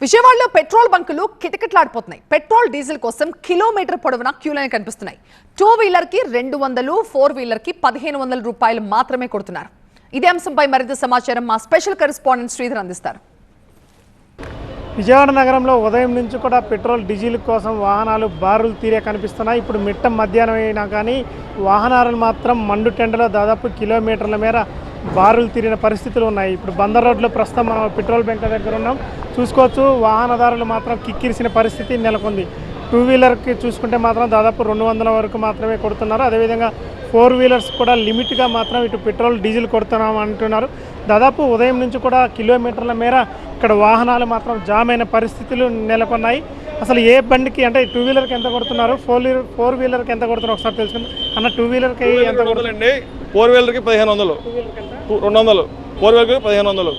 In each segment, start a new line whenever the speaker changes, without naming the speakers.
విజయవాడలో petrol బంకులు కిటకిటలాడిపోతున్నాయి. Petrol diesel కోసం kilometre పొడవునా క్యూలైన్ కనిపిస్తున్నాయి. 2 వీలర్ కి 200, 4 వీలర్ కి 1500 రూపాయలు మాత్రమే కొడుతున్నారు. ఇదే అంశంపై మరింత సమాచారం మా స్పెషల్ కరెస్పాండెంట్ శ్రీధర్ అందిస్తారు.
విజయవాడ నగరంలో ఉదయం నుంచి కూడా పెట్రోల్ డీజిల్ కోసం వాహనాలు బారులు తీరే కనిపిస్తున్నాయి. ఇప్పుడు మిట్ట మధ్యాహ్నం అయినా కానీ వాహనాలను మాత్రం మండు టెండలో దాదాపు కిలోమీటర్ల మేర బారులు తీరిన పరిస్థితులు ఉన్నాయి. ఇప్పుడు బందర్ రోడ్లో ప్రస్తుతం మనం పెట్రోల్ బంక్ దగ్గర ఉన్నాం. చూసుకోవచ్చు, వాహనదారులు మాత్రం కిక్కిరిసిన పరిస్థితి నెలకొంది. 2 వీలర్కి చూసుకుంటే మాత్రం దాదాపు 200 వరకు మాత్రమే కొడుతున్నారు. అదేవిధంగా 4 వీలర్స్ కూడా లిమిట్గా మాత్రం ఇటు పెట్రోల్ డీజిల్ కొడుతున్నాం అంటున్నారు. దాదాపు ఉదయం నుంచి కూడా కిలోమీటర్ల మేర ఇక్కడ వాహనాలు మాత్రం జామ్ అయిన పరిస్థితులు నెలకొన్నాయి. అసలు ఏ బండికి అంటే 2 వీలర్కి ఎంత కొడుతున్నారు, 4 వీలర్కి ఎంత కొడుతున్నారు ఒకసారి తెలుసుకుందాం. అన్న 2 వీలర్కి ఎంత కొడుతుందండి?
4 వీలర్కి 1500, 200, 4 వీలర్కి 1500,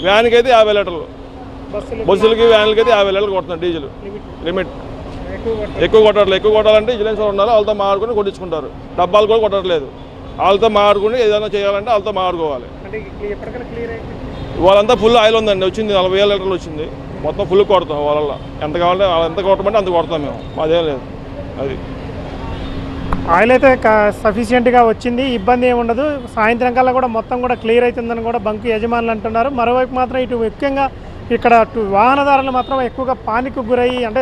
వ్యాన్కి అయితే 50 లీటర్లు, బస్సులకి వ్యాన్లకి అయితే 50 లీటర్లు కొడుతున్నారు డీజిల్ లిమిట్. ఎక్కువ కొట్టాలంటే విజిలెన్స్ ఉండాలి. వాళ్ళతో మాట్లాడుకుని కొట్టించుకుంటారు. డబ్బాలు కూడా కొట్టట్లేదు. వాళ్ళతో మాట్లాడుకుని ఏదైనా చేయాలంటే వాళ్ళతో మాట్లాడుకోవాలి. వాళ్ళంతా ఫుల్ ఆయిల్ ఉందండి, వచ్చింది 40,000 లీటర్లు వచ్చింది. మొత్తం ఫుల్ కొడతాం వాళ్ళ ఎంత కావాలంటే ఎంత కొట్టమంటే అంత కొడతాం మేము. అదేం లేదు. అది
ఆయిల్ అయితే సఫిషియెంట్గా వచ్చింది, ఇబ్బంది ఏమి ఉండదు. సాయంత్రం కల్లా కూడా మొత్తం కూడా క్లియర్ అవుతుందని కూడా బంకు యజమానులు అంటున్నారు. మరోవైపు మాత్రం ఇటు ముఖ్యంగా ఇక్కడ వాహనదారులు మాత్రం ఎక్కువగా పానికి గురయ్యి అంటే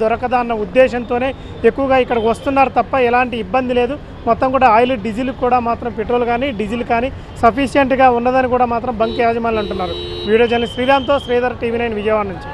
దొరకదా అన్న ఉద్దేశంతోనే ఎక్కువగా ఇక్కడికి వస్తున్నారు తప్ప ఎలాంటి ఇబ్బంది లేదు. మొత్తం కూడా ఆయిల్ డీజిల్ కూడా మాత్రం పెట్రోల్ కానీ డీజిల్ కానీ సఫిషియెంట్గా ఉన్నదని కూడా మాత్రం బంక్ యాజమానులు అంటున్నారు. వీడియో జర్నలిస్ట్ శ్రీరామ్తో శ్రీధర్, TV9 విజయవాడ నుంచి.